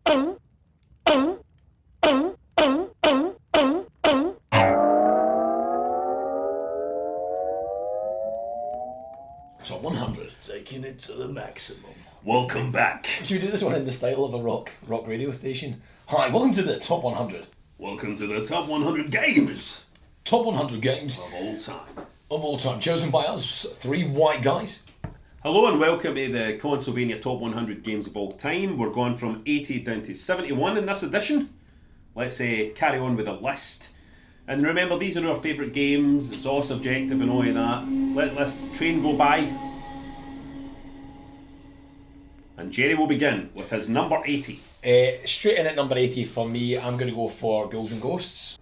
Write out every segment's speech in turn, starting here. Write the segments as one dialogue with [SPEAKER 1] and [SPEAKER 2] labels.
[SPEAKER 1] Top 100. Taking it to the maximum.
[SPEAKER 2] Welcome back.
[SPEAKER 1] Should we do this one in the style of a rock radio station? Hi, welcome to the Top 100.
[SPEAKER 2] Welcome to the Top 100 Games.
[SPEAKER 1] Top 100 games.
[SPEAKER 2] Of all time.
[SPEAKER 1] Of all time. Chosen by us, three white guys.
[SPEAKER 2] Hello and welcome to the Consolevania Top 100 Games of all time. We're going from 80 down to 71 in this edition. Let's carry on with the list. And remember, these are our favourite games. It's all subjective and all of that. Let this train go by. And Jerry will begin with his number 80.
[SPEAKER 1] Straight in at number 80 for me, I'm going to go for Ghouls and Ghosts.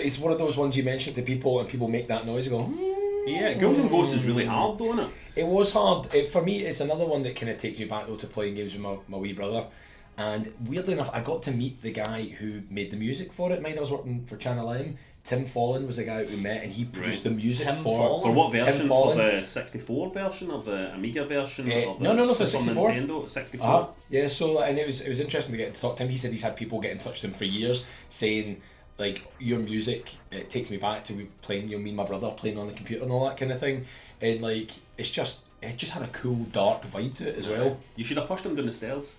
[SPEAKER 1] It's one of those ones you mention to people and people make that noise and go,
[SPEAKER 2] Yeah, Ghouls and Ghosts is really hard though, isn't it?
[SPEAKER 1] It was hard. For me, it's another one that kind of takes me back though to playing games with my wee brother. And weirdly enough, I got to meet the guy who made the music for it. Mind I was working for Channel M. Tim Fallon was the guy we met, and he produced the music
[SPEAKER 2] for what version? For the 64 version or the Amiga version? Or the
[SPEAKER 1] no, for 64.
[SPEAKER 2] Nintendo 64.
[SPEAKER 1] Yeah. So and it was interesting to get to talk to him. He said he's had people get in touch with him for years saying, like, your music, it takes me back to playing, me and my brother playing on the computer and all that kind of thing. And like, it just had a cool dark vibe to it as well.
[SPEAKER 2] You should have pushed him down the stairs,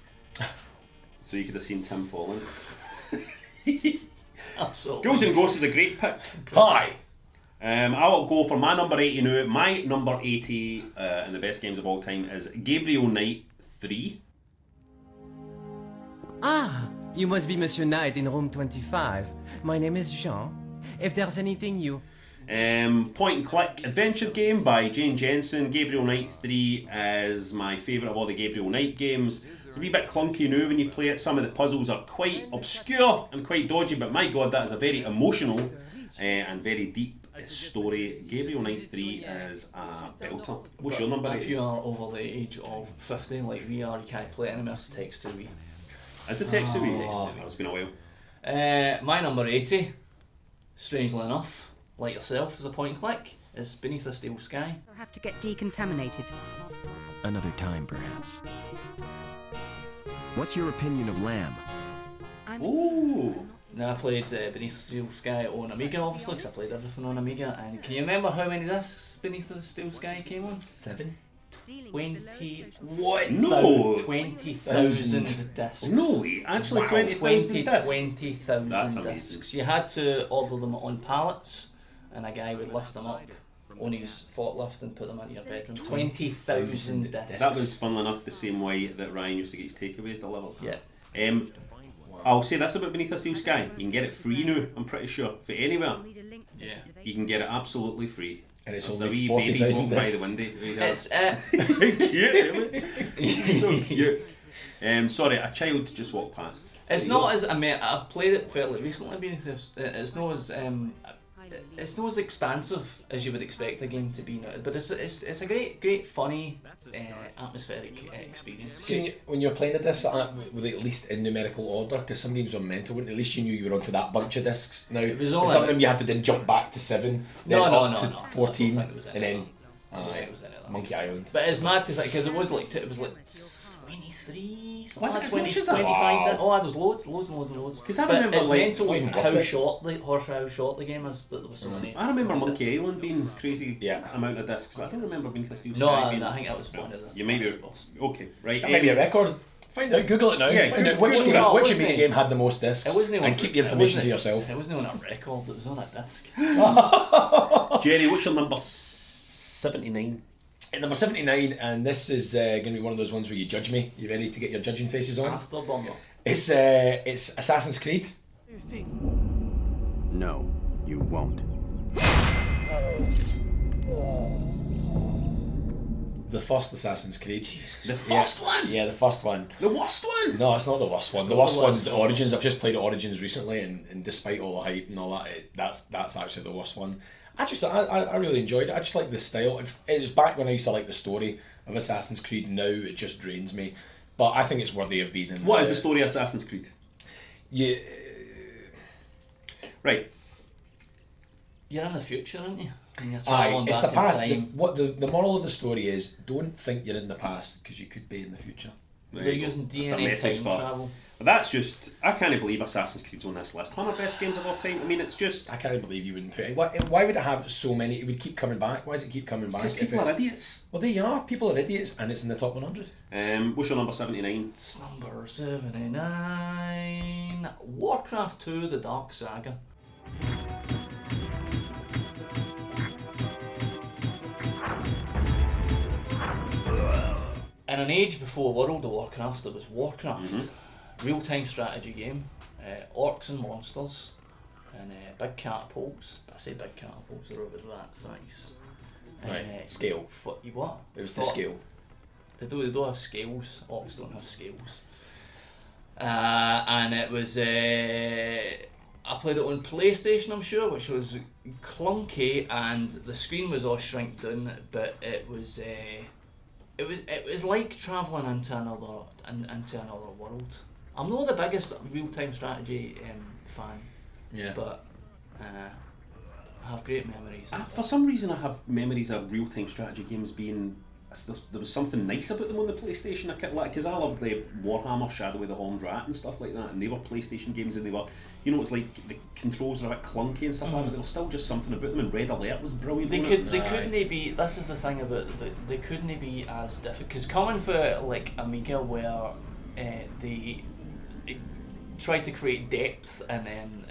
[SPEAKER 2] so you could have seen Tim falling.
[SPEAKER 3] Absolutely.
[SPEAKER 2] Ghouls and Ghosts is a great pick.
[SPEAKER 1] Hi.
[SPEAKER 2] I'll go for my number 80 now. My number 80 in the best games of all time is Gabriel Knight 3.
[SPEAKER 4] Ah, you must be Monsieur Knight in room 25. My name is Jean. If there's anything you...
[SPEAKER 2] Point and click adventure game by Jane Jensen. Gabriel Knight 3 is my favourite of all the Gabriel Knight games. It's a wee bit clunky now when you play it. Some of the puzzles are quite obscure and quite dodgy, but my god, that is a very emotional and very deep story. Gabriel Knight 3 is a belter. What's your number?
[SPEAKER 3] If you are over the age of 50 like we are, you can't play it anymore. It's text to Wii.
[SPEAKER 2] Is it text to Wii? It's been a while.
[SPEAKER 3] My number 80, strangely enough, like yourself, is a point and click, is Beneath a Steel Sky.
[SPEAKER 5] I'll have to get decontaminated.
[SPEAKER 6] Another time, perhaps. What's your opinion of Lamb?
[SPEAKER 2] Ooh!
[SPEAKER 3] Now I played Beneath the Steel Sky on Amiga, obviously, because I played everything on Amiga. And can you remember how many discs Beneath the Steel Sky came on?
[SPEAKER 1] 7.
[SPEAKER 3] 20.
[SPEAKER 2] What? No!
[SPEAKER 3] 20,000 discs.
[SPEAKER 2] No way! Actually, 20,000 discs?
[SPEAKER 3] 20,000
[SPEAKER 2] That's
[SPEAKER 3] discs.
[SPEAKER 2] amazing.
[SPEAKER 3] You had to order them on pallets, and a guy would lift them up on his forklift and put them into your bedroom. 20,000 discs.
[SPEAKER 2] That was, funnily enough, the same way that Ryan used to get his takeaways delivered.
[SPEAKER 3] Yeah.
[SPEAKER 2] I'll say this about Beneath a Steel Sky. You can get it free now, I'm pretty sure, for anywhere.
[SPEAKER 3] Yeah.
[SPEAKER 2] You can get it absolutely free.
[SPEAKER 1] And it's
[SPEAKER 2] There's
[SPEAKER 1] only
[SPEAKER 2] a wee baby's
[SPEAKER 1] 40,000
[SPEAKER 2] walking by the
[SPEAKER 1] discs.
[SPEAKER 2] window.
[SPEAKER 3] It's
[SPEAKER 2] Cute, really? So cute. Sorry, a child just walked past.
[SPEAKER 3] It's not as I've played it fairly recently. It's not as expansive as you would expect a game to be now, but it's a great funny atmospheric experience.
[SPEAKER 1] See, when you're playing the discs with at least in numerical order, because some games were mental, at least you knew you were onto that bunch of discs. Now, some of them you had to then jump back to 7, then up to 14, and then Monkey Island.
[SPEAKER 3] But it's mad to think, because it was like 23.
[SPEAKER 2] Was it as much as
[SPEAKER 3] 25?
[SPEAKER 2] that?
[SPEAKER 3] Oh, there's loads.
[SPEAKER 2] Because I remember
[SPEAKER 3] it's mental how short the game is, that there was so many.
[SPEAKER 2] I remember Monkey Island being crazy amount of discs, but I don't remember Beneath a Steel Sky.
[SPEAKER 3] No, I think that was one of them.
[SPEAKER 2] You may be okay, right?
[SPEAKER 1] That may be a record. Find out, Google it now.
[SPEAKER 2] Yeah,
[SPEAKER 1] Find out which Amiga game had the most discs, and keep the information to yourself.
[SPEAKER 3] It wasn't on a record, it was on a disc.
[SPEAKER 2] Jerry, what's your number 79?
[SPEAKER 1] Number 79, and this is going to be one of those ones where you judge me. You ready to get your judging faces on?
[SPEAKER 3] Afterburner.
[SPEAKER 1] It's Assassin's Creed.
[SPEAKER 6] No, you won't.
[SPEAKER 1] The first Assassin's Creed.
[SPEAKER 2] The first one?
[SPEAKER 1] Yeah, the first one.
[SPEAKER 2] The worst one?
[SPEAKER 1] No, it's not the worst one. The worst one's Origins. I've just played Origins recently, and despite all the hype and all that, that's actually the worst one. I really enjoyed it. I just like the style. It was back when I used to like the story of Assassin's Creed. Now it just drains me. But I think it's worthy of being in.
[SPEAKER 2] What is the story of Assassin's Creed?
[SPEAKER 1] Yeah.
[SPEAKER 2] Right.
[SPEAKER 3] You're in the future, aren't you? And you're
[SPEAKER 1] Aye,
[SPEAKER 3] travelling
[SPEAKER 1] it's the
[SPEAKER 3] back
[SPEAKER 1] past.
[SPEAKER 3] in time.
[SPEAKER 1] The moral of the story is, don't think you're in the past, because you could be in the future.
[SPEAKER 2] There
[SPEAKER 3] They're
[SPEAKER 2] you go.
[SPEAKER 3] using
[SPEAKER 2] That's a
[SPEAKER 3] DNA
[SPEAKER 2] message
[SPEAKER 3] time
[SPEAKER 2] for-
[SPEAKER 3] travel.
[SPEAKER 2] But that's just, I can't believe Assassin's Creed's on this list. 100 best games of all time. I mean, it's just
[SPEAKER 1] I can't believe you wouldn't put it. Why would it have so many? It would keep coming back. Why does it keep coming back?
[SPEAKER 2] because people are idiots.
[SPEAKER 1] Well, they are. People are idiots, and it's in the top 100.
[SPEAKER 2] What's your number 79?
[SPEAKER 3] It's number 79. Warcraft 2: The Dark Saga. In an age before World of Warcraft, there was Warcraft, real-time strategy game, orcs and monsters, and big catapults. I say big catapults, they're over that size.
[SPEAKER 1] Right, scale.
[SPEAKER 3] You what?
[SPEAKER 1] It was the scale.
[SPEAKER 3] They don't have scales. Orcs don't have scales. And it was. I played it on PlayStation, I'm sure, which was clunky, and the screen was all shrink down. But it was. It was like travelling into another world. I'm not the biggest real-time strategy fan.
[SPEAKER 1] Yeah.
[SPEAKER 3] But I have great memories.
[SPEAKER 2] For some reason, I have memories of real-time strategy games being. There was something nice about them on the PlayStation. Because I loved the Warhammer, Shadow of the Horned Rat and stuff like that, and they were PlayStation games, and they were, it's like the controls were a bit clunky and stuff like that, but there was still just something about them. And Red Alert was brilliant.
[SPEAKER 3] They couldn't be. This is the thing about they couldn't be as difficult. Because coming for like Amiga, where they try to create depth and then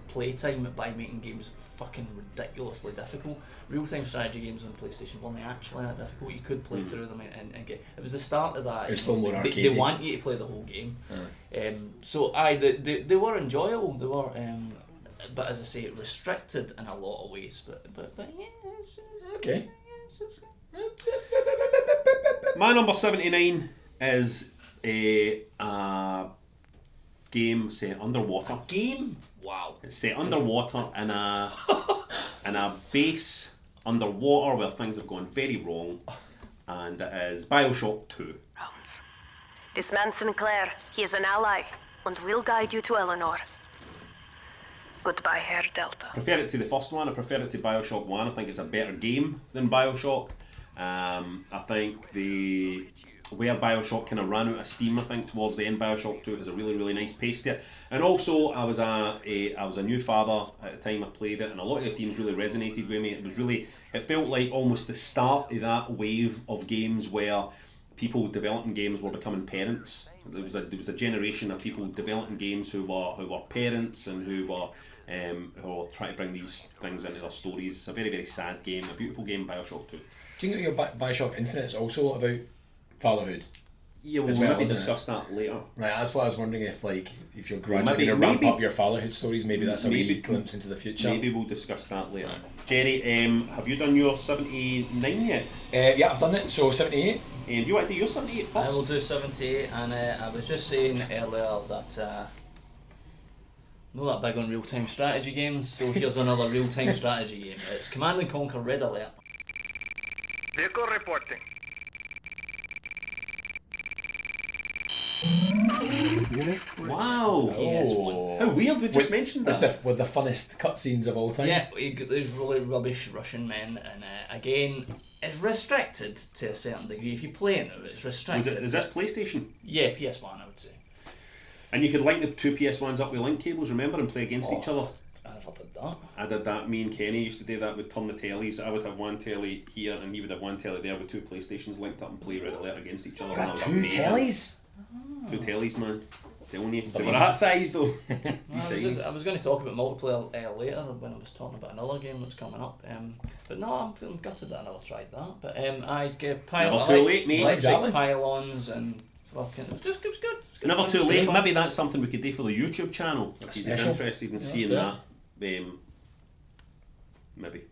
[SPEAKER 3] playtime by making games fucking ridiculously difficult. Real-time strategy games on PlayStation weren't actually that difficult. You could play through them and get. It was the start of that.
[SPEAKER 1] It's still more
[SPEAKER 3] they
[SPEAKER 1] arcadey.
[SPEAKER 3] want you to play the whole game. So they were enjoyable. They were, but as I say, restricted in a lot of ways. But yeah.
[SPEAKER 1] Okay.
[SPEAKER 2] My number 79 is a game set underwater.
[SPEAKER 3] Game. Wow.
[SPEAKER 2] It's set underwater in a base underwater where things have gone very wrong, and it is BioShock 2.
[SPEAKER 7] This man Sinclair, he is an ally, and will guide you to Eleanor. Goodbye, Herr Delta.
[SPEAKER 2] I prefer it to the first one. I prefer it to BioShock 1. I think it's a better game than BioShock. I think where BioShock kind of ran out of steam, I think towards the end, BioShock 2 has a really, really nice pace to it. And also, I was a new father at the time I played it, and a lot of the themes really resonated with me. It felt like almost the start of that wave of games where people developing games were becoming parents. There was a generation of people developing games who were parents and who were trying to bring these things into their stories. It's a very, very sad game, a beautiful game, BioShock 2.
[SPEAKER 1] Do you think your BioShock Infinite is also about fatherhood?
[SPEAKER 2] Yeah, we'll
[SPEAKER 1] As well,
[SPEAKER 2] maybe
[SPEAKER 1] isn't
[SPEAKER 2] discuss that later.
[SPEAKER 1] Right, that's what I was wondering, if you're gradually going to ramp up your fatherhood stories, maybe that's a wee glimpse into the future.
[SPEAKER 2] Maybe we'll discuss that later. Jerry, have you done your 79 yet?
[SPEAKER 1] Yeah, I've done it, so 78.
[SPEAKER 2] And do you want to do your 78 first?
[SPEAKER 3] I will do 78, and I was just saying earlier that I'm not that big on real-time strategy games, so here's another real-time strategy game. It's Command & Conquer Red Alert.
[SPEAKER 8] Vehicle reporting.
[SPEAKER 2] Wow!
[SPEAKER 1] Oh.
[SPEAKER 2] How weird we just mentioned that.
[SPEAKER 1] With the funnest cutscenes of all time.
[SPEAKER 3] Yeah, you get these really rubbish Russian men, and again, it's restricted to a certain degree. If you play it now, it's restricted.
[SPEAKER 2] Is this PlayStation?
[SPEAKER 3] Yeah, PS1, I would say.
[SPEAKER 2] And you could link the two PS1s up with link cables, remember, and play against each other.
[SPEAKER 3] I never did that.
[SPEAKER 2] I did that. Me and Kenny used to do that. We'd turn the tellies. I would have one telly here, and he would have one telly there with two PlayStations linked up and play Red Alert against each other.
[SPEAKER 1] You
[SPEAKER 2] And
[SPEAKER 1] had
[SPEAKER 2] that
[SPEAKER 1] two
[SPEAKER 2] was amazing.
[SPEAKER 1] tellies?
[SPEAKER 2] Two tellies, man. Telling you. They were that size though.
[SPEAKER 3] I was going to talk about multiplayer later when I was talking about another game that's coming up. But no, I'm gutted that I never tried that. But I'd give
[SPEAKER 2] Never too late, mate.
[SPEAKER 3] Exactly. Pylons and fucking. It was good.
[SPEAKER 2] It's never too late. Maybe that's something we could do for the YouTube channel. If you're
[SPEAKER 1] Special.
[SPEAKER 2] interested in seeing
[SPEAKER 1] let's
[SPEAKER 2] that. Maybe.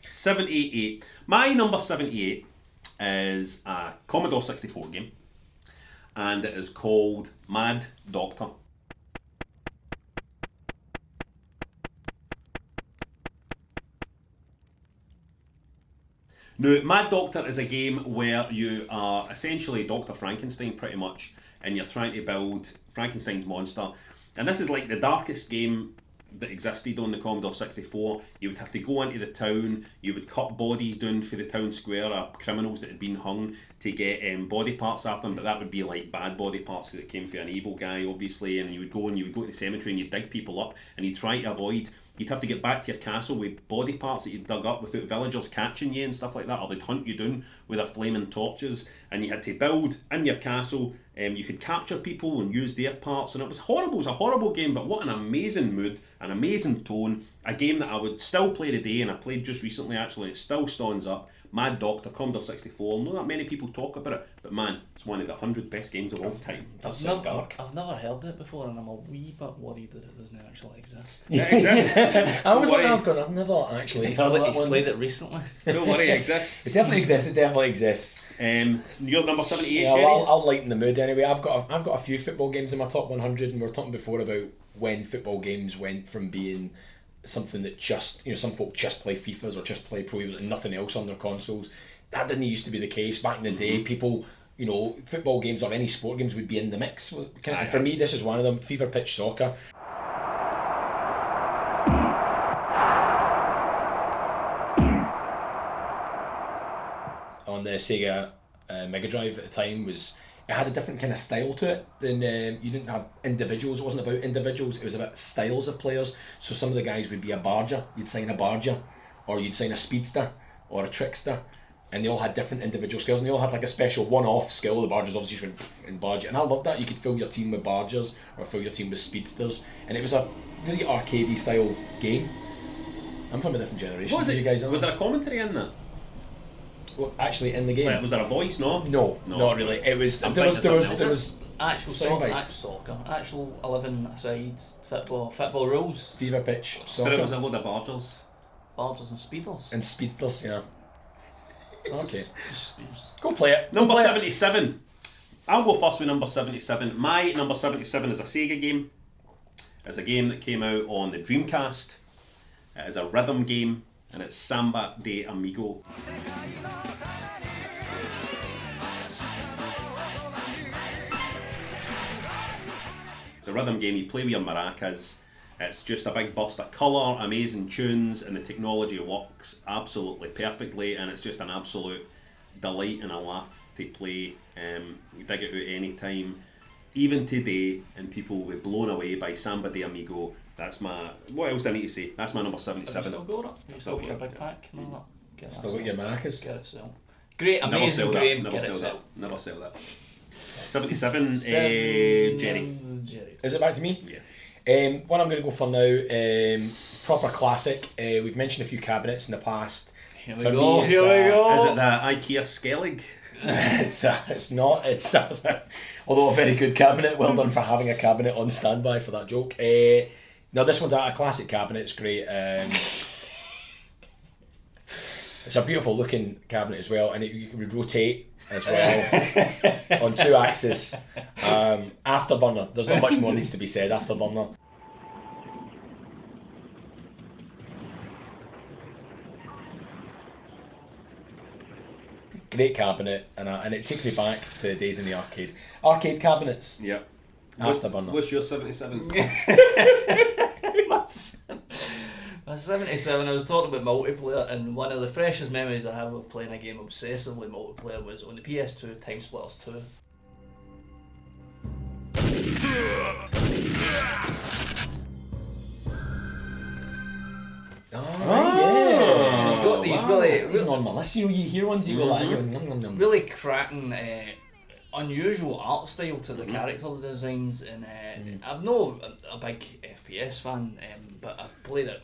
[SPEAKER 2] 78. My number 78 is a Commodore 64 game. And it is called Mad Doctor. Now, Mad Doctor is a game where you are essentially Dr. Frankenstein, pretty much, and you're trying to build Frankenstein's monster. And this is like the darkest game that existed on the Commodore 64. You would have to go into the town, you would cut bodies down for the town square of criminals that had been hung to get body parts after them, but that would be like bad body parts that came from an evil guy, obviously, and you would go to the cemetery and you'd dig people up and you'd try to avoid. You'd have to get back to your castle with body parts that you'd dug up without villagers catching you and stuff like that, or they'd hunt you down with their flaming torches, and you had to build in your castle. You could capture people and use their parts, and it was horrible. It was a horrible game, but what an amazing mood, an amazing tone, a game that I would still play today, and I played just recently actually, it still stands up. Mad Doctor, Commodore 64, not that many people talk about it, but man, it's one of the 100 best games of all time.
[SPEAKER 1] That's so dark.
[SPEAKER 3] I've never heard it before, and I'm a wee bit worried that it doesn't actually exist.
[SPEAKER 2] It exists.
[SPEAKER 1] I was like, I was going, I've never actually
[SPEAKER 3] He's played it recently.
[SPEAKER 2] Don't worry, it exists.
[SPEAKER 1] It definitely exists. It definitely exists.
[SPEAKER 2] You're number 78,
[SPEAKER 1] Yeah,
[SPEAKER 2] Jerry?
[SPEAKER 1] well, I'll lighten the mood anyway. I've got a few football games in my top 100, and we were talking before about when football games went from being something that just, some folk just play FIFAs or just play Pro Evolution and nothing else on their consoles. That didn't used to be the case. Back in the day, people, football games or any sport games would be in the mix. And for me, this is one of them, Fever Pitch Soccer. On the Sega Megadrive at the time, it had a different kind of style to it than you didn't have individuals. It wasn't about individuals, it was about styles of players. So some of the guys would be a barger, you'd sign a barger, or you'd sign a speedster or a trickster, and they all had different individual skills, and they all had like a special one-off skill. The bargers obviously just went and barge it, and I loved that. You could fill your team with bargers or fill your team with speedsters, and it was a really arcadey style game. I'm from a different generation.
[SPEAKER 2] What was it?
[SPEAKER 1] You guys
[SPEAKER 2] Was there a commentary in that?
[SPEAKER 1] Well, actually, in the game.
[SPEAKER 2] Wait, was there a voice? No,
[SPEAKER 1] not really. It was
[SPEAKER 2] I'm
[SPEAKER 1] there
[SPEAKER 2] thinking
[SPEAKER 1] was
[SPEAKER 2] something else.
[SPEAKER 3] Actual
[SPEAKER 1] sound
[SPEAKER 3] soccer,
[SPEAKER 1] bites.
[SPEAKER 3] actual 11-a-side football rules.
[SPEAKER 1] Fever Pitch Soccer.
[SPEAKER 2] But it was a load of bargers.
[SPEAKER 3] Bargers and speeders.
[SPEAKER 1] And speedsters, yeah. Okay.
[SPEAKER 3] Just
[SPEAKER 1] Go play it.
[SPEAKER 2] Number 77. I'll go first with number 77. My number 77 is a Sega game. It's a game that came out on the Dreamcast. It is a rhythm game, and it's Samba de Amigo. It's a rhythm game. You play with your maracas. It's just a big burst of colour, amazing tunes, and the technology works absolutely perfectly, and it's just an absolute delight and a laugh to play. You dig it out any time, even today, and people will be blown away by Samba de Amigo. That's my... What else do I need to say? That's my number 77.
[SPEAKER 3] Have you still got it? You still got your big pack and all that?
[SPEAKER 1] Still got your maracas?
[SPEAKER 3] Get it sold. Great, amazing game.
[SPEAKER 2] Never
[SPEAKER 3] Get it
[SPEAKER 2] sell
[SPEAKER 3] sold.
[SPEAKER 2] that. Never sell that. 77, Jerry.
[SPEAKER 1] Is it back to me?
[SPEAKER 2] Yeah.
[SPEAKER 1] One I'm going to go for now, proper classic. We've mentioned a few cabinets in the past.
[SPEAKER 3] Here we go. Is it
[SPEAKER 2] the IKEA Skellig?
[SPEAKER 1] It's not. It's although a very good cabinet. Well done for having a cabinet on standby for that joke. No, this one's a classic cabinet. It's great. It's a beautiful looking cabinet as well, and you can rotate as well on 2 axes. Afterburner. There's not much more needs to be said. Afterburner. Great cabinet, and it takes me back to the days in the arcade. Arcade cabinets.
[SPEAKER 2] Yep.
[SPEAKER 1] Afterburner.
[SPEAKER 2] What's your 77?
[SPEAKER 3] My 77, I was talking about multiplayer, and one of the freshest memories I have of playing a game obsessively multiplayer was on the PS2, TimeSplitters 2.
[SPEAKER 1] Yeah.
[SPEAKER 3] You got these really
[SPEAKER 1] even on my list. You hear ones, you go like, nom, nom, nom.
[SPEAKER 3] really cracking, unusual art style to the character designs, and I'm not a big FPS fan, but I've played it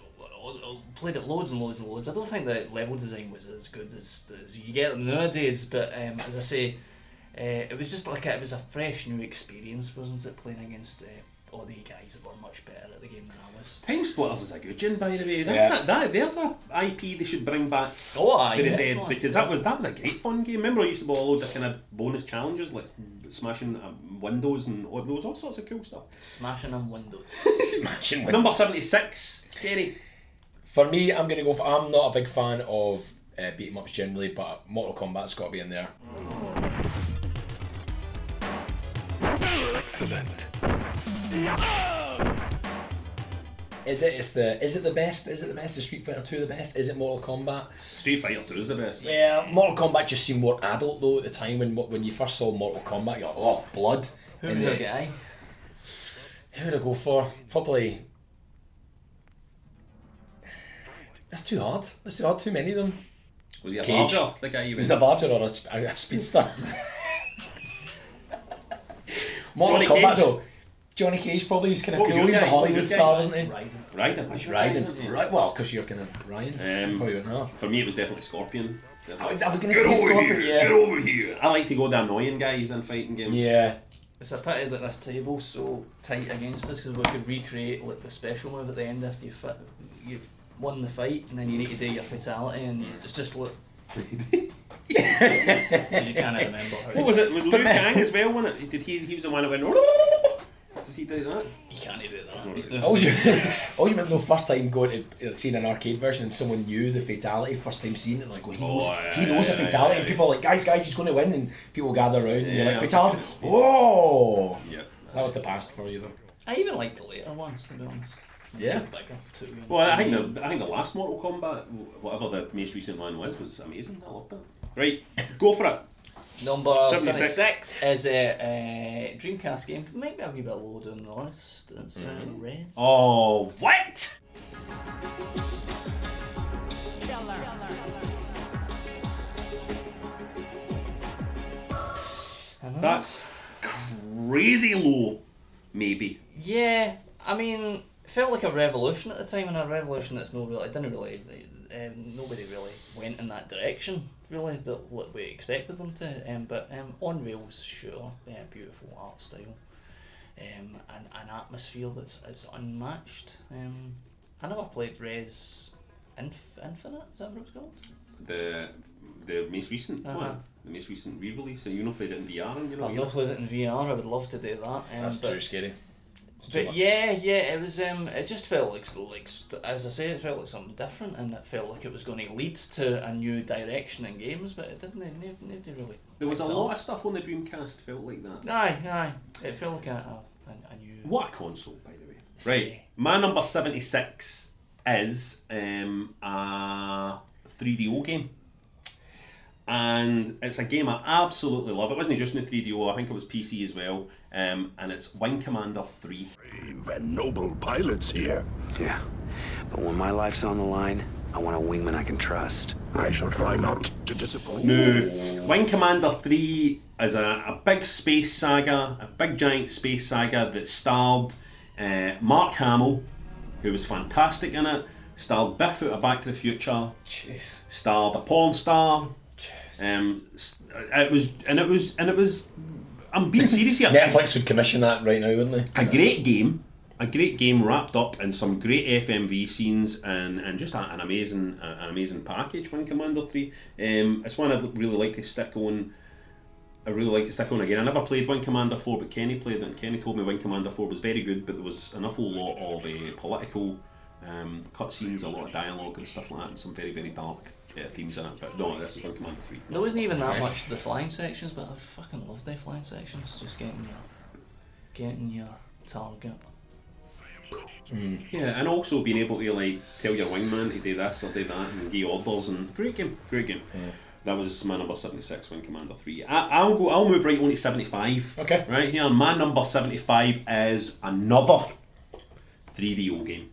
[SPEAKER 3] loads and loads and loads. I don't think the level design was as good as you get them nowadays, but as I say, it was just like it was a fresh new experience, wasn't it, playing against all the guys that were much better at the game than I was.
[SPEAKER 2] TimeSplitters is a good one, by the way. There's a IP they should bring back
[SPEAKER 3] Oh, aye,
[SPEAKER 2] for the dead,
[SPEAKER 3] definitely.
[SPEAKER 2] because that was a great fun game. Remember, I used to do loads of kind of bonus challenges, like smashing windows, and there was all sorts of cool stuff.
[SPEAKER 3] Smashing on windows.
[SPEAKER 1] Smashing windows.
[SPEAKER 2] Number 76, Jerry.
[SPEAKER 1] For me, I'm going to go for... I'm not a big fan of beat 'em ups generally, but Mortal Kombat's got to be in there. Is it the best? Is it the best? Is Street Fighter 2 the best? Is it Mortal Kombat?
[SPEAKER 2] Street Fighter 2 is the best.
[SPEAKER 1] Yeah, Mortal Kombat just seemed more adult though at the time when you first saw Mortal Kombat. You're like, oh, blood.
[SPEAKER 3] Who was your guy?
[SPEAKER 1] Who would I go for? Probably. That's too hard. Too many of them.
[SPEAKER 2] Was he a
[SPEAKER 1] Cage.
[SPEAKER 2] barger? The guy you
[SPEAKER 1] Was a barger or a speedster? Mortal
[SPEAKER 2] Johnny
[SPEAKER 1] Kombat
[SPEAKER 2] Cage.
[SPEAKER 1] though. Johnny Cage probably was kind of
[SPEAKER 2] What was
[SPEAKER 1] cool.
[SPEAKER 2] your
[SPEAKER 1] He was a
[SPEAKER 2] guy?
[SPEAKER 1] Hollywood
[SPEAKER 2] What was your
[SPEAKER 1] star,
[SPEAKER 2] guy?
[SPEAKER 1] wasn't he?
[SPEAKER 2] Raiden.
[SPEAKER 1] Right. Well, because you're kind of Ryan. Probably wouldn't know.
[SPEAKER 2] For me, it was definitely Scorpion.
[SPEAKER 1] I was going to say Scorpion. Yeah.
[SPEAKER 2] Get over here! I like to go the annoying guys in fighting games.
[SPEAKER 1] Yeah.
[SPEAKER 3] It's a pity that this table's so tight against us because we could recreate like the special move at the end after you've won the fight and then you need to do your fatality and it's just look. Because you can't remember.
[SPEAKER 2] What was it? Was Liu Kang as well? Wasn't it? Did he was the one that went. Does he do that?
[SPEAKER 3] You can't do that.
[SPEAKER 1] Oh, you remember the first time going to seeing an arcade version and someone knew the fatality, first time seeing it, like, well, he knows the fatality, and people are like, guys, he's going to win, and people gather around, and you're like, fatality, whoa!
[SPEAKER 2] Yeah.
[SPEAKER 1] That was the past for you, though.
[SPEAKER 3] I even like the later ones, to be honest.
[SPEAKER 1] Yeah.
[SPEAKER 3] Bigger, too.
[SPEAKER 2] Well, I think the last Mortal Kombat, whatever the most recent one was amazing. I loved it. Right, go for it.
[SPEAKER 3] Number
[SPEAKER 2] 76
[SPEAKER 3] is a Dreamcast game. Maybe a wee bit low down the list. It's Rez.
[SPEAKER 2] Oh, what? That's crazy low, maybe.
[SPEAKER 3] Yeah, I mean, it felt like a revolution at the time, and a revolution that's nobody really went in that direction, really, that what we expected them to. But on rails, sure, beautiful art style, and an atmosphere that's unmatched. I never played Rez Infinite. Is that what it's called?
[SPEAKER 2] The most recent one, the most recent re-release. So you not played it in VR, and
[SPEAKER 3] I've not played it in VR. I would love to do that.
[SPEAKER 1] That's too scary.
[SPEAKER 3] But yeah, it was. It just felt like, as I say, it felt like something different, and it felt like it was going to lead to a new direction in games, but it didn't. Nobody really.
[SPEAKER 2] There was a lot of stuff on the Dreamcast felt like that.
[SPEAKER 3] Aye. It felt like a new.
[SPEAKER 2] What a console, by the way. Right, my number 76 is a 3DO game. And it's a game I absolutely love. It wasn't just in the 3DO, I think it was PC as well. And it's Wing Commander 3.
[SPEAKER 9] Brave and noble pilots here.
[SPEAKER 10] Yeah, but when my life's on the line, I want a wingman I can trust.
[SPEAKER 9] I shall try not to disappoint.
[SPEAKER 2] No, Wing Commander 3 is a big space saga, a big giant space saga that starred Mark Hamill, who was fantastic in it, starred Biff out of Back to the Future, starred a porn star. It was. I'm being serious here.
[SPEAKER 1] Netflix would commission that right now, wouldn't they?
[SPEAKER 2] A great game wrapped up in some great FMV scenes and just an amazing package. Wing Commander 3. It's one I'd really like to stick on. I really like to stick on again. I never played Wing Commander 4, but Kenny played it, and Kenny told me Wing Commander 4 was very good, but there was an awful lot of political cutscenes, a lot of dialogue and stuff like that, and some very, very dark themes in it. But no, this is Wing Commander 3.
[SPEAKER 3] There wasn't even that much to the flying sections, but I fucking love the flying sections. It's just getting your target.
[SPEAKER 2] Yeah, and also being able to like tell your wingman to do this or do that and give orders, and great game. Yeah. That was my number 76, Wing Commander 3. I'll move right on to 75.
[SPEAKER 1] Okay.
[SPEAKER 2] Right here, my number 75 is another 3DO game.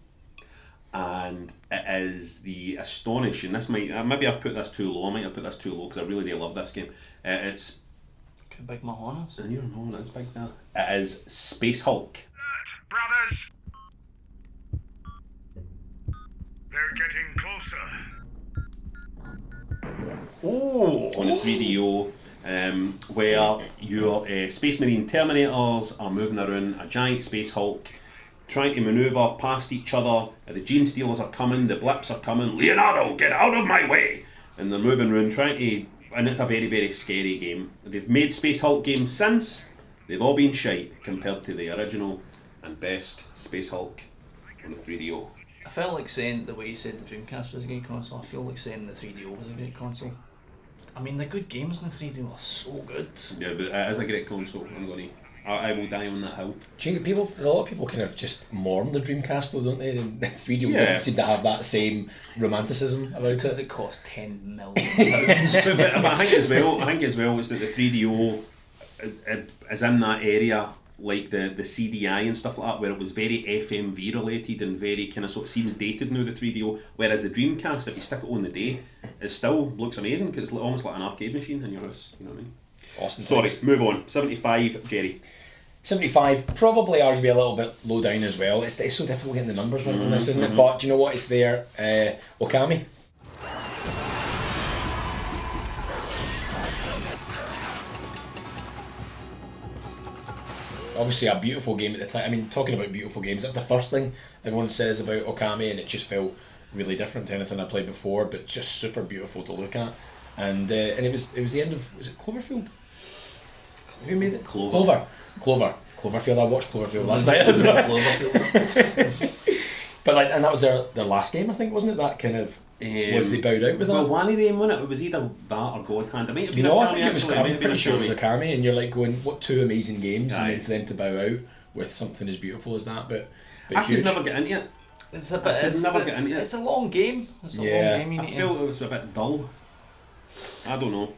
[SPEAKER 2] And it is the astonishing, maybe I've put this too low, I might have put this too low because I really do love this game. It's...
[SPEAKER 3] Big Mahonas.
[SPEAKER 2] You don't know, it's big now. It is Space Hulk.
[SPEAKER 9] Brothers! They're getting closer.
[SPEAKER 2] Oh, on the 3DO, where your Space Marine Terminators are moving around a giant Space Hulk, trying to manoeuvre past each other. The Gene Stealers are coming, the Blips are coming. Leonardo, get out of my way! And they're moving around trying to... And it's a very, very scary game. They've made Space Hulk games since. They've all been shite compared to the original and best Space Hulk on the 3DO.
[SPEAKER 3] I felt like saying the way you said the Dreamcast was a great console, I feel like saying the 3DO was a great console. I mean, the good games in the 3DO are so good.
[SPEAKER 2] Yeah, but it is a great console. I will die on that hill.
[SPEAKER 1] Do you think a lot of people kind of just mourn the Dreamcast though, don't they? And 3DO
[SPEAKER 2] Yeah.
[SPEAKER 1] doesn't seem to have that same romanticism about
[SPEAKER 3] Because
[SPEAKER 1] it.
[SPEAKER 3] it cost £10 million.
[SPEAKER 2] but I think as well, it's that the 3DO is in that area, like the CDI and stuff like that, where it was very FMV related and very kind of sort of seems dated now, the 3DO. Whereas the Dreamcast, if you stick it on the day, it still looks amazing because it's almost like an arcade machine in your house. You know what I mean?
[SPEAKER 1] Austin
[SPEAKER 2] Sorry,
[SPEAKER 1] Thanks.
[SPEAKER 2] move on. 75, Jerry.
[SPEAKER 1] 75, probably arguably a little bit low down as well. It's so difficult getting the numbers right on this, isn't it? But do you know what? It's there. Okami. Obviously a beautiful game at the time. I mean, talking about beautiful games, that's the first thing everyone says about Okami, and it just felt really different to anything I played before, but just super beautiful to look at. And it was the end of, was it Cloverfield? Who made it? Cloverfield. I watched Cloverfield last night as well. But and that was their last game, I think, wasn't it? That kind of was they bowed out with that?
[SPEAKER 2] Well, one of them, wasn't it? It was either that or God Hand. I might have been
[SPEAKER 1] I
[SPEAKER 2] Okami,
[SPEAKER 1] think it was.
[SPEAKER 2] actually.
[SPEAKER 1] I'm
[SPEAKER 2] Might have
[SPEAKER 1] pretty
[SPEAKER 2] been
[SPEAKER 1] sure it was
[SPEAKER 2] Okami.
[SPEAKER 1] Okami, and you're like going, what two amazing games, and
[SPEAKER 2] Aye.
[SPEAKER 1] then for them to bow out with something as beautiful as that, but
[SPEAKER 2] I
[SPEAKER 1] huge.
[SPEAKER 2] could never get into it.
[SPEAKER 3] It's a bit. It's a long game. It's a long game. You
[SPEAKER 2] I
[SPEAKER 3] need
[SPEAKER 2] felt it was a bit dull. I don't know.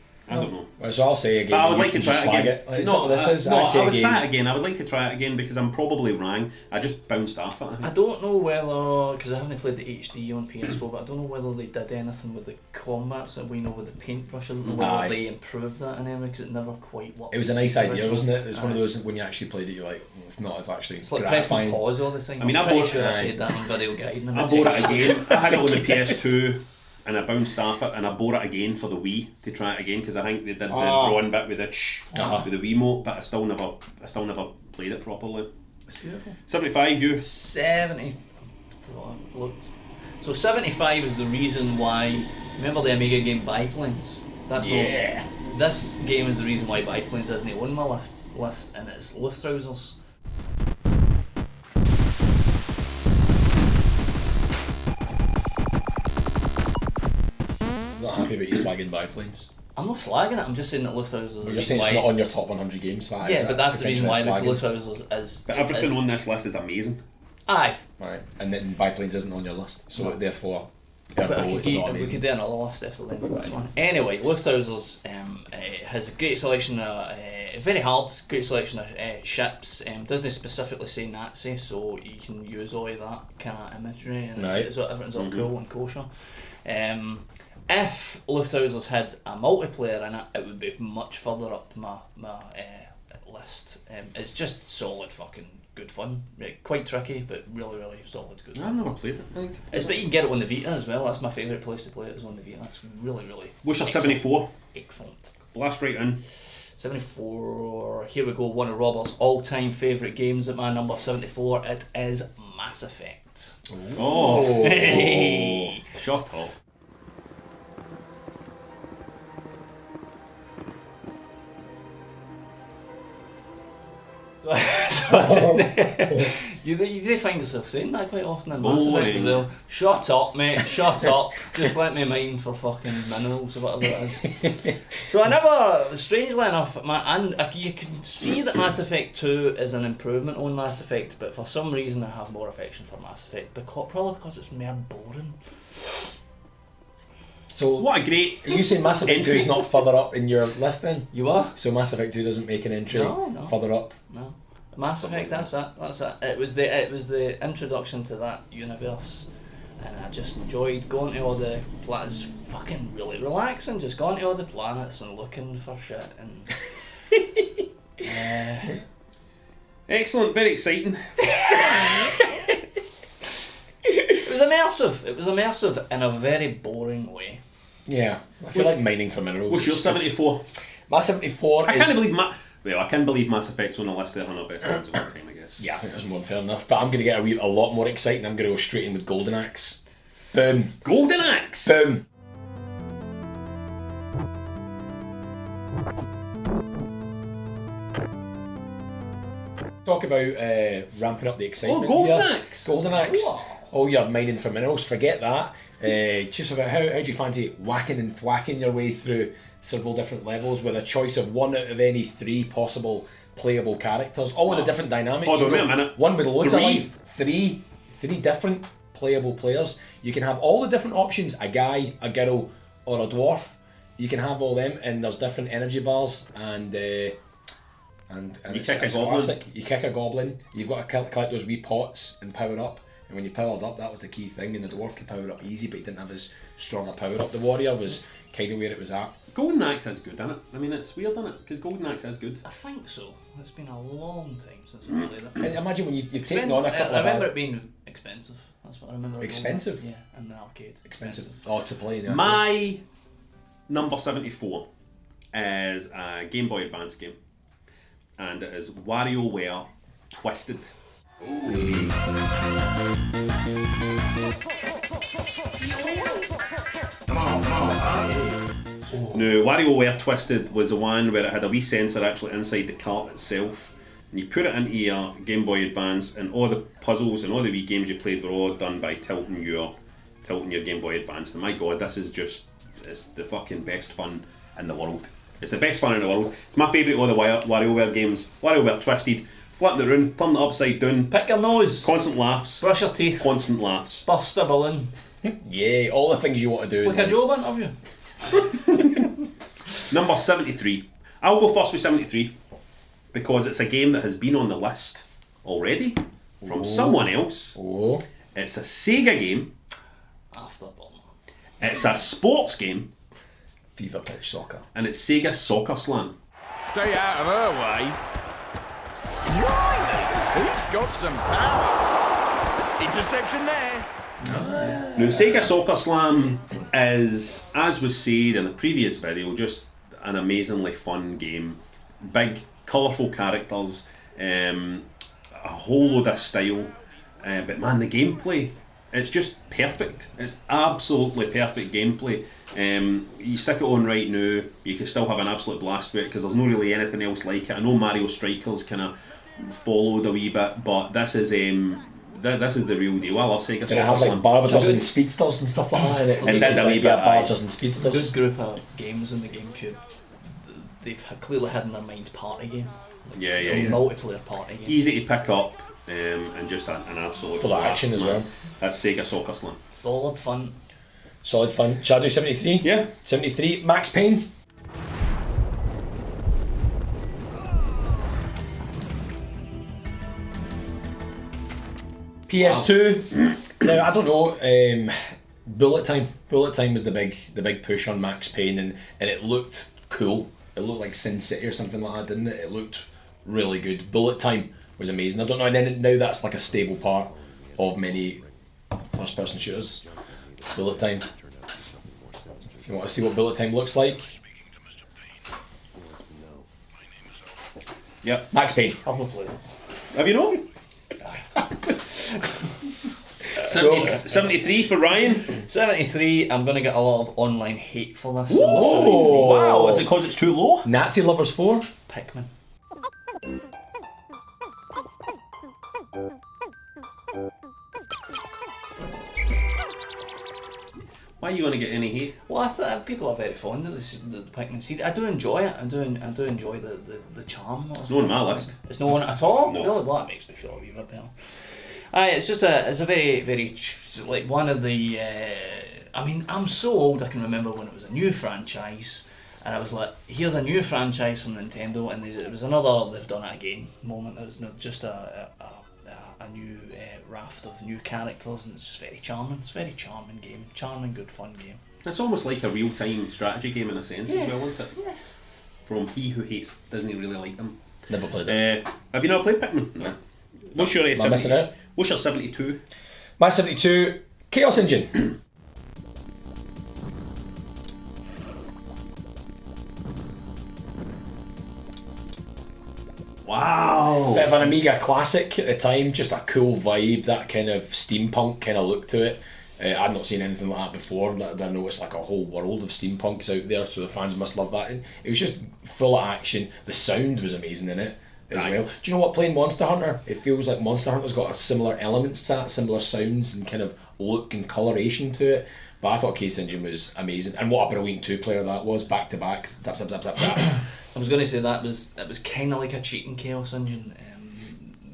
[SPEAKER 1] Well, so I'll say again.
[SPEAKER 2] But I would
[SPEAKER 1] you
[SPEAKER 2] like to
[SPEAKER 1] can
[SPEAKER 2] try
[SPEAKER 1] just
[SPEAKER 2] it
[SPEAKER 1] slag
[SPEAKER 2] again.
[SPEAKER 1] it. Like,
[SPEAKER 2] No,
[SPEAKER 1] this is.
[SPEAKER 2] no,
[SPEAKER 1] I say
[SPEAKER 2] I would
[SPEAKER 1] again.
[SPEAKER 2] try it again. I would like to try it again because I'm probably wrong. I just bounced off it. I think.
[SPEAKER 3] I don't know whether, because I haven't played the HD on PS4, but I don't know whether they did anything with the combats that we know with the paintbrush. I don't know whether they improved that in any way, because it never quite worked.
[SPEAKER 1] It was a nice idea, wasn't it? It was one of those when you actually played it, you're like, it's not as actually
[SPEAKER 3] It's like
[SPEAKER 1] gratifying.
[SPEAKER 3] pressing pause all the time.
[SPEAKER 2] I mean,
[SPEAKER 3] I'm
[SPEAKER 2] I
[SPEAKER 3] pretty
[SPEAKER 2] bought-
[SPEAKER 3] sure I said that in video guide.
[SPEAKER 2] I bought it again. I had it on the PS2 and I bounced off it, and I bought it again for the Wii to try it again because I think they did the drawing bit with the with the Wiimote, but I still never played it properly.
[SPEAKER 3] It's beautiful.
[SPEAKER 2] 75, you?
[SPEAKER 3] 70. Looked. So 75 is the reason why. Remember the Amiga game Biplanes? That's
[SPEAKER 1] Yeah.
[SPEAKER 3] What, this game is the reason why Biplanes isn't on my list, and it's Luftrausers.
[SPEAKER 1] I'm not happy about you slagging biplanes.
[SPEAKER 3] I'm not slagging it. I'm just saying that Luftrausers is the
[SPEAKER 1] You're
[SPEAKER 3] reason
[SPEAKER 1] saying it's
[SPEAKER 3] why.
[SPEAKER 1] not on your top 100 games. So
[SPEAKER 3] Yeah, but that's the reason why
[SPEAKER 1] potentially
[SPEAKER 3] Luftrausers is.
[SPEAKER 2] But everything
[SPEAKER 3] is,
[SPEAKER 2] on this list is amazing.
[SPEAKER 3] Aye.
[SPEAKER 1] Right, and then biplanes isn't on your list, so therefore,
[SPEAKER 3] But
[SPEAKER 1] it's not
[SPEAKER 3] we
[SPEAKER 1] amazing.
[SPEAKER 3] could do another list after the end of this one. Anyway, Luftrausers has a great selection of, very hard, great selection of ships. Doesn't specifically say Nazi, so you can use all of that kind of imagery, and everything's all cool and kosher. If Luftrausers had a multiplayer in it, it would be much further up my list. It's just solid fucking good fun. Quite tricky, but really, really solid good fun.
[SPEAKER 2] I've never played it.
[SPEAKER 3] But you can get it on the Vita as well. That's my favourite place to play it, is on the Vita. It's really, really
[SPEAKER 2] What's your 74?
[SPEAKER 3] excellent.
[SPEAKER 2] Blast right in.
[SPEAKER 3] 74, here we go, one of Robert's all-time favourite games at my number 74. It is Mass Effect.
[SPEAKER 2] Oh.
[SPEAKER 3] Hey.
[SPEAKER 2] Shut up.
[SPEAKER 3] You do find yourself saying that quite often in Mass Effect as well. Shut up, mate, shut up. Just let me mine for fucking minerals or whatever it is. So I never, strangely enough, you can see that Mass Effect 2 is an improvement on Mass Effect, but for some reason I have more affection for Mass Effect, probably because it's more boring.
[SPEAKER 1] So
[SPEAKER 2] what a great.
[SPEAKER 1] Are you saying Mass Effect 2 is not further up in your list then?
[SPEAKER 3] You are?
[SPEAKER 1] So Mass Effect 2 doesn't make an entry
[SPEAKER 3] No.
[SPEAKER 1] further up?
[SPEAKER 3] No. Mass Effect, that's it. It was the introduction to that universe, and I just enjoyed going to all the planets. Fucking really relaxing, just going to all the planets and looking for shit and.
[SPEAKER 2] Excellent, very exciting.
[SPEAKER 3] It was immersive in a very boring way.
[SPEAKER 1] Yeah, I feel like mining for minerals.
[SPEAKER 2] What's your 74?
[SPEAKER 1] My 74
[SPEAKER 2] I can't believe Mass Effect's on the list of 100 best games of all time, I guess.
[SPEAKER 1] Yeah, I think that's more than fair enough. But I'm going to get a lot more exciting. I'm going to go straight in with Golden Axe. Boom.
[SPEAKER 2] Golden Axe?
[SPEAKER 1] Boom. Talk about ramping up the excitement.
[SPEAKER 2] Golden Axe.
[SPEAKER 1] Golden Axe. Oh, you're mining for minerals. Forget that. Just about how do you fancy whacking and thwacking your way through several different levels with a choice of one out of any 3 possible playable characters, all with a different dynamic.
[SPEAKER 2] Hold on, wait a minute.
[SPEAKER 1] One with loads
[SPEAKER 2] Three.
[SPEAKER 1] of life, three different playable players. You can have all the different options: a guy, a girl, or a dwarf. You can have all them, and there's different energy bars, and
[SPEAKER 2] you
[SPEAKER 1] it's
[SPEAKER 2] kick a goblin.
[SPEAKER 1] classic. You kick a goblin. You've got to collect those wee pots and power up. And when you powered up, that was the key thing. And the dwarf could power up easy, but he didn't have as strong a power up. The warrior was kind of where it was at.
[SPEAKER 2] Golden Axe is good, isn't it? I mean, it's weird, isn't it? Because Golden Axe is good.
[SPEAKER 3] I think so. It's been a long time since I played it.
[SPEAKER 1] And imagine when you've taken on a couple
[SPEAKER 3] I
[SPEAKER 1] of
[SPEAKER 3] remember it being expensive. That's what I remember.
[SPEAKER 1] Expensive?
[SPEAKER 3] Yeah, in the arcade.
[SPEAKER 1] Expensive. Oh, to play in the arcade.
[SPEAKER 2] My number 74 is a Game Boy Advance game, and it is WarioWare Twisted. No, WarioWare Twisted was the one where it had a wee sensor actually inside the cart itself, and you put it into your Game Boy Advance, and all the puzzles and all the wee games you played were all done by tilting your Game Boy Advance. And my god, this is just, it's the fucking best fun in the world. It's the best fun in the world. It's my favourite of the WarioWare games. WarioWare Twisted, flipping it round, turn it upside down.
[SPEAKER 3] Pick your nose.
[SPEAKER 2] Constant laughs.
[SPEAKER 3] Brush your teeth.
[SPEAKER 2] Constant laughs.
[SPEAKER 3] Burst a balloon.
[SPEAKER 1] Yeah, all the things you want to do.
[SPEAKER 3] It's like a job interview.
[SPEAKER 2] Number 73. I'll go first with 73 because it's a game that has been on the list already from someone else.
[SPEAKER 1] Oh.
[SPEAKER 2] It's a Sega game.
[SPEAKER 3] Afterburner.
[SPEAKER 2] It's a sports game.
[SPEAKER 1] Fever Pitch Soccer.
[SPEAKER 2] And it's Sega Soccer Slam.
[SPEAKER 9] Stay out of her way. He's got some power. Interception there.
[SPEAKER 2] Now, Sega Soccer Slam is, as was said in the previous video, just an amazingly fun game. Big, colourful characters, a whole load of style, but man, the gameplay, it's just perfect. It's absolutely perfect gameplay. You stick it on right now, you can still have an absolute blast with it because there's not really anything else like it. I know Mario Strikers kind of followed a wee bit, but this is this is the real deal. I love Sega Soccer Slam.
[SPEAKER 1] Did it have like barges and speedsters and stuff like that?
[SPEAKER 2] It did a wee bit,
[SPEAKER 1] barges and
[SPEAKER 3] A
[SPEAKER 1] speedsters.
[SPEAKER 3] good group of games in the GameCube. They've clearly had in their mind party game. Like
[SPEAKER 2] Yeah.
[SPEAKER 3] Multiplayer party game.
[SPEAKER 2] Easy to pick up and just an absolute
[SPEAKER 1] Full of
[SPEAKER 2] blast,
[SPEAKER 1] action as
[SPEAKER 2] man.
[SPEAKER 1] well.
[SPEAKER 2] That's Sega Soccer Slam.
[SPEAKER 3] Solid fun.
[SPEAKER 1] Solid fun. Shall I do 73?
[SPEAKER 2] Yeah.
[SPEAKER 1] 73. Max Payne. PS2. Now I don't know. Bullet Time. Bullet Time was the big push on Max Payne, and it looked cool. It looked like Sin City or something like that, didn't it? It looked really good. Bullet Time was amazing. I don't know. And then now that's like a stable part of many first-person shooters. Bullet Time. If you want to see what Bullet Time looks like.
[SPEAKER 2] Yep.
[SPEAKER 1] Max Payne.
[SPEAKER 3] I've not played it.
[SPEAKER 2] Have you not? 73 for Ryan.
[SPEAKER 3] 73, I'm going to get a lot of online hate for this.
[SPEAKER 1] Whoa.
[SPEAKER 2] Wow, is it because it's too low?
[SPEAKER 1] Nazi Lovers 4.
[SPEAKER 3] Pikmin.
[SPEAKER 2] Why are you going to get any hate?
[SPEAKER 3] Well, I thought people are very fond of the Pikmin series. I do enjoy it. I do enjoy the charm.
[SPEAKER 2] It's not on my list.
[SPEAKER 3] It's not on it at all?
[SPEAKER 2] No.
[SPEAKER 3] Really? Well, that makes me feel a wee bit better. It's just it's a very, like one of the, I mean, I'm so old I can remember when it was a new franchise, and I was like, here's a new franchise from Nintendo, and it was another they've done it again moment. It was not just a new raft of new characters, and it's just very charming. It's a very charming game. Charming, good, fun game.
[SPEAKER 2] It's almost like a real-time strategy game in a sense as well, isn't it?
[SPEAKER 3] Yeah.
[SPEAKER 2] From he who hates Disney really like them.
[SPEAKER 1] Never played it.
[SPEAKER 2] Have you not played Pikmin? No. What's your
[SPEAKER 1] Am I missing out?
[SPEAKER 2] What's your 72?
[SPEAKER 1] My 72, Chaos Engine.
[SPEAKER 2] Wow!
[SPEAKER 1] Bit of an Amiga classic at the time, just a cool vibe, that kind of steampunk kind of look to it. I'd not seen anything like that before. I noticed like a whole world of steampunks out there, so the fans must love that. And it was just full of action. The sound was amazing in it as well. Do you know what, playing Monster Hunter, it feels like Monster Hunter's got a similar elements to that, similar sounds and kind of look and coloration to it. But I thought Chaos Engine was amazing, and what a brilliant 2-player that was, back to back, zap zap zap zap zap.
[SPEAKER 3] I was going to say that was kind of like a cheating Chaos Engine,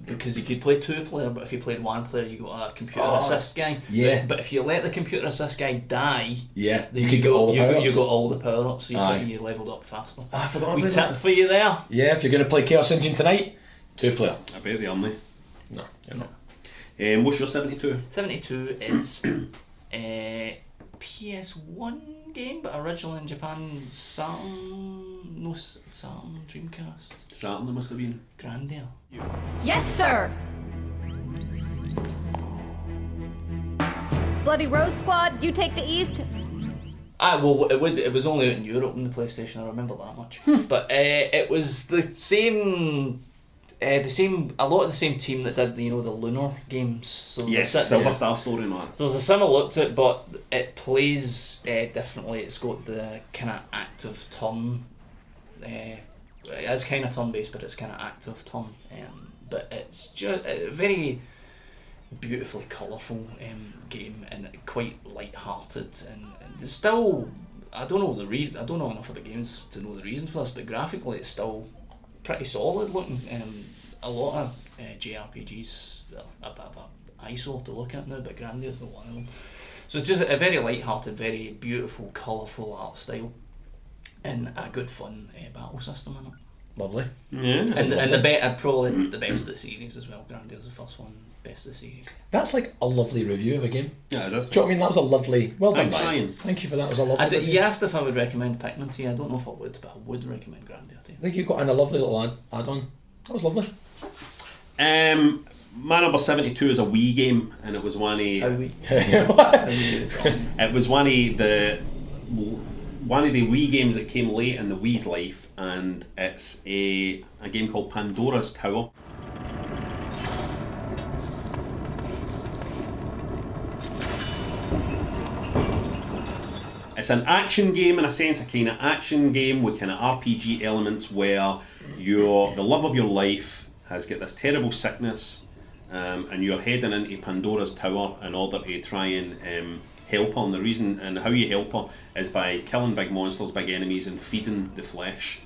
[SPEAKER 3] because you could play 2-player, but if you played 1-player, you got a computer assist guy.
[SPEAKER 1] Yeah.
[SPEAKER 3] But if you let the computer assist guy die,
[SPEAKER 1] Yeah,
[SPEAKER 3] then
[SPEAKER 1] you could get all the power-ups.
[SPEAKER 3] You got all the power-ups, so you leveled up faster.
[SPEAKER 1] I forgot
[SPEAKER 3] We
[SPEAKER 1] about
[SPEAKER 3] tip
[SPEAKER 1] that.
[SPEAKER 3] for you there.
[SPEAKER 1] Yeah, if you're going to play Chaos Engine tonight, 2-player.
[SPEAKER 2] I bet they are, mate.
[SPEAKER 1] No, you're not.
[SPEAKER 2] What's your 72?
[SPEAKER 3] 72 is a PS1 game, but originally in Japan, Saturn Dreamcast.
[SPEAKER 2] Saturn, there must have been.
[SPEAKER 3] Grandia.
[SPEAKER 11] Yes, sir! Bloody Rose Squad, you take the east.
[SPEAKER 3] Well, it was only out in Europe on the PlayStation, I remember that much. But it was the same, a lot of the same team that did, the Lunar games. So
[SPEAKER 2] Yes, Silver Star Story and all that.
[SPEAKER 3] So there's a similar look to it, but it plays differently. It's got the kind of active turn. It is kind of turn-based, but it's kind of active turn. But it's just a very beautifully colourful game, and quite light-hearted. And it's still, I don't know enough about games to know the reason for this, but graphically it's still pretty solid looking. A lot of JRPGs are a bit of an eyesore to look at now, but Grandia's not one of them. So it's just a very light-hearted, very beautiful, colourful art style, and a good fun battle system in it.
[SPEAKER 1] Lovely.
[SPEAKER 3] Yeah. And probably the best of the series as well. Grandia's the first one, best of the series.
[SPEAKER 1] That's like a lovely review of a game.
[SPEAKER 2] Yeah, it is.
[SPEAKER 1] Do you know what I mean? That was a lovely... Well done,
[SPEAKER 2] Thanks, Ryan.
[SPEAKER 1] Thank you for that. It was a lovely review.
[SPEAKER 3] You asked if I would recommend Pikmin to you. I don't know if I would, but I would recommend Grandia to you.
[SPEAKER 1] I think you got in a lovely little add-on. That was lovely.
[SPEAKER 2] My number 72 is a Wii game, and it was one of
[SPEAKER 3] It
[SPEAKER 2] was one of the Wii games that came late in the Wii's life, and it's a game called Pandora's Tower. It's an action game in a sense, a kind of action game with kind of RPG elements where the love of your life has got this terrible sickness, and you're heading into Pandora's Tower in order to try and help her. And the reason and how you help her is by killing big monsters, big enemies, and feeding the flesh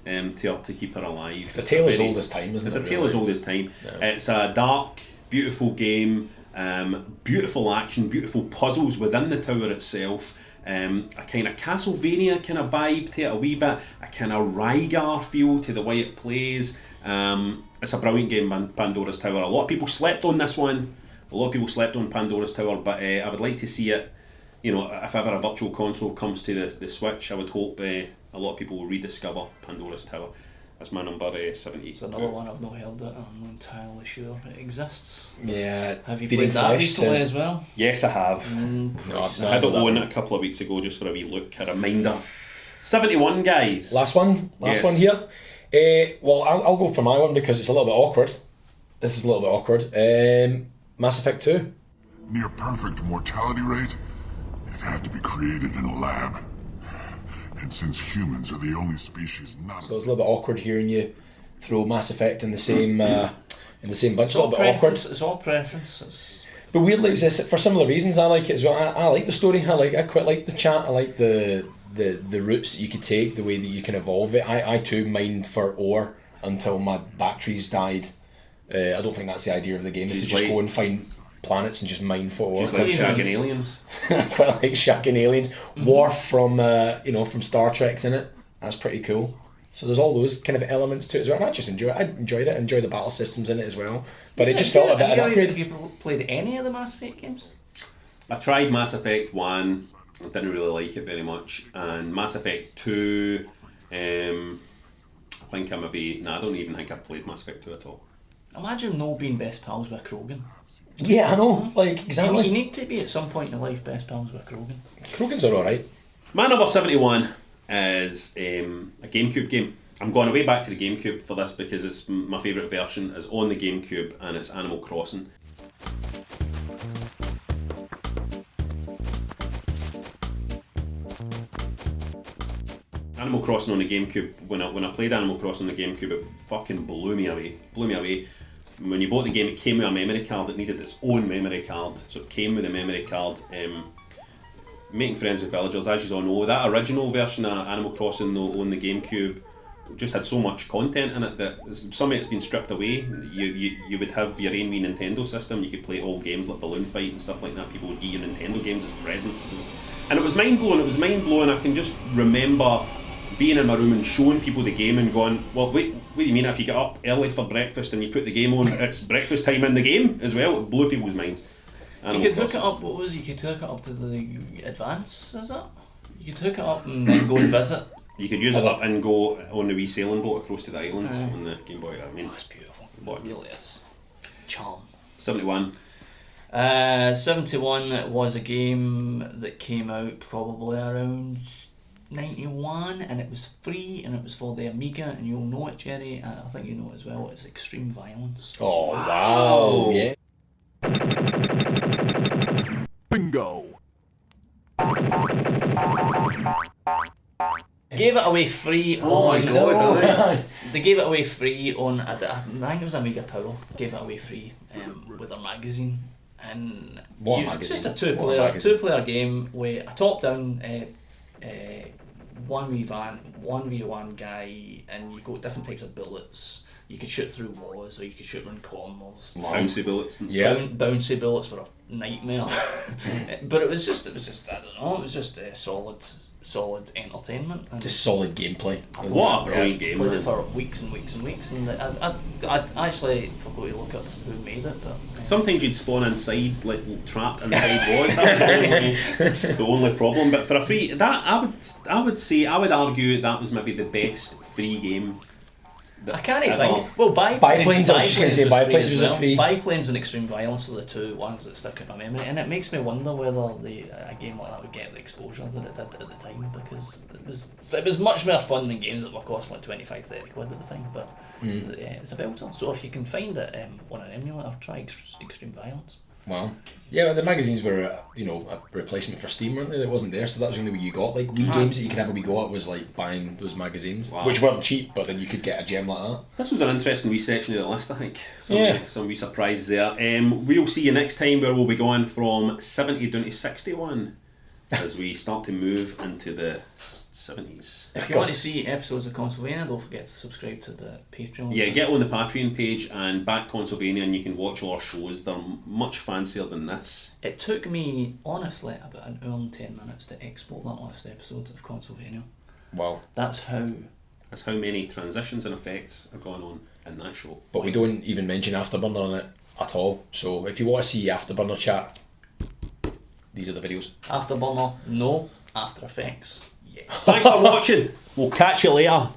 [SPEAKER 2] to her to keep her alive.
[SPEAKER 1] It's a tale as old as time, isn't it?
[SPEAKER 2] It's a tale as old as time. Yeah. It's a dark, beautiful game, beautiful action, beautiful puzzles within the tower itself. A kind of Castlevania kind of vibe to it a wee bit, a kind of Rygar feel to the way it plays. It's a brilliant game, Pandora's Tower. A lot of people slept on this one. A lot of people slept on Pandora's Tower, but I would like to see it. If ever a virtual console comes to the Switch, I would hope a lot of people will rediscover Pandora's Tower. That's my number 70.
[SPEAKER 3] It's another one I've not held it. I'm not entirely sure it exists.
[SPEAKER 1] Yeah.
[SPEAKER 3] Have you played that recently as well?
[SPEAKER 2] Yes, I have. I had it on a couple of weeks ago just for a wee look, a reminder. 71, guys.
[SPEAKER 1] Last one here. Well, I'll go for my one because it's a little bit awkward. This is a little bit awkward. Mass Effect 2.
[SPEAKER 12] Near perfect mortality rate. It had to be created in a lab. And since humans are the only species not...
[SPEAKER 1] So it's a little bit awkward hearing you throw Mass Effect in the same bunch. It's a little bit awkward.
[SPEAKER 3] It's all preference.
[SPEAKER 1] But weirdly, for similar reasons, I like it as well. I like the story. I quite like the chat. I like the routes that you could take, the way that you can evolve it. I too mined for ore until my batteries died. I don't think that's the idea of the game. Is to just go and find planets and just mine for ore.
[SPEAKER 2] Just like shagging aliens.
[SPEAKER 1] Quite like shagging aliens. Worf from from Star Trek's in it. That's pretty cool. So there's all those kind of elements to it as well. And I just enjoyed it. I enjoyed the battle systems in it as well. But it just felt a bit of an upgrade.
[SPEAKER 3] Have you played any of the Mass Effect games?
[SPEAKER 2] I tried Mass Effect 1. I didn't really like it very much. And Mass Effect 2, I think I don't even think I've played Mass Effect 2 at all.
[SPEAKER 3] Imagine no being best pals with Krogan.
[SPEAKER 1] Yeah, I know. Like, exactly.
[SPEAKER 3] You need to be at some point in your life best pals with Krogan.
[SPEAKER 1] Krogans are alright.
[SPEAKER 2] My number 71 is a GameCube game. I'm going way back to the GameCube for this because it's my favourite version is on the GameCube, and it's Animal Crossing. Animal Crossing on the GameCube, when I played Animal Crossing on the GameCube, it fucking blew me away. When you bought the game, it came with a memory card. It needed its own memory card, so it came with a memory card. making friends with villagers, as you all know, that original version of Animal Crossing though on the GameCube just had so much content in it that some of it's been stripped away. You would have your own wee Nintendo system, you could play old games like Balloon Fight and stuff like that. People would give you Nintendo games as presents. And it was mind-blowing. I can just remember being in my room and showing people the game and going, well, wait, what do you mean if you get up early for breakfast and you put the game on, it's breakfast time in the game as well? It blew people's minds.
[SPEAKER 3] You could hook it up, you could hook it up to the Advance, is it? You could hook it up and then go and visit.
[SPEAKER 2] You could use it up and go on the wee sailing boat across to the island on the Game Boy. I mean,
[SPEAKER 3] that's beautiful. It really is. Charm.
[SPEAKER 2] 71.
[SPEAKER 3] 71 was a game that came out probably around 91, and it was free, and it was for the Amiga, and you'll know it, Jerry. I think you know it as well. It's Extreme Violence.
[SPEAKER 1] Oh wow! Yeah.
[SPEAKER 9] Bingo.
[SPEAKER 3] Gave it away free on. They gave it away free on. I think it was Amiga Power. Gave it away free with their magazine. And it's just a two-player game with a top-down 1v1 guy, and you got different types of bullets. You could shoot through walls, or you could shoot around corners.
[SPEAKER 2] Bouncy bullets and stuff.
[SPEAKER 3] Bouncy bullets were a nightmare. But it was just I don't know. It was just solid entertainment. And
[SPEAKER 1] just solid gameplay.
[SPEAKER 2] What a brilliant game!
[SPEAKER 3] Played it for weeks and weeks and weeks, and I actually forgot to look up who made it. But
[SPEAKER 2] sometimes you'd spawn inside, like trapped inside walls. That was the only problem. But for a free, that I would argue that was maybe the best free game.
[SPEAKER 3] I can't even think. Well,
[SPEAKER 1] Biplanes. I was just going to say Biplanes was a free.
[SPEAKER 3] Biplanes and Extreme Violence are the two ones that stick in my memory, and it makes me wonder whether a game like that would get the exposure that it did at the time, because it was much more fun than games that were costing like 25-30 quid at the time. But it's a belter. So if you can find it on an emulator, try Extreme Violence.
[SPEAKER 1] Wow. Yeah, well, the magazines were a replacement for Steam, weren't they? That wasn't there, so that was the only way you got like Wii games that you could have a wee go at was like buying those magazines, which weren't cheap, but then you could get a gem like that.
[SPEAKER 2] This was an interesting wee section of the list, I think. Some wee surprises there. We'll see you next time, where we'll be going from 70 down to 61 as we start to move into the 70s.
[SPEAKER 3] If you want to see episodes of Consolevania, don't forget to subscribe to the Patreon.
[SPEAKER 2] Yeah, get on the Patreon page and back Consolevania, and you can watch all our shows. They're much fancier than this.
[SPEAKER 3] It took me, honestly, about an hour and 10 minutes to export that last episode of Consolevania.
[SPEAKER 1] Wow.
[SPEAKER 3] That's how
[SPEAKER 2] many transitions and effects are going on in that show.
[SPEAKER 1] But we don't even mention Afterburner on it at all. So if you want to see Afterburner chat, these are the videos.
[SPEAKER 3] Afterburner, no. After Effects, yes.
[SPEAKER 2] Thanks for watching. We'll catch you later.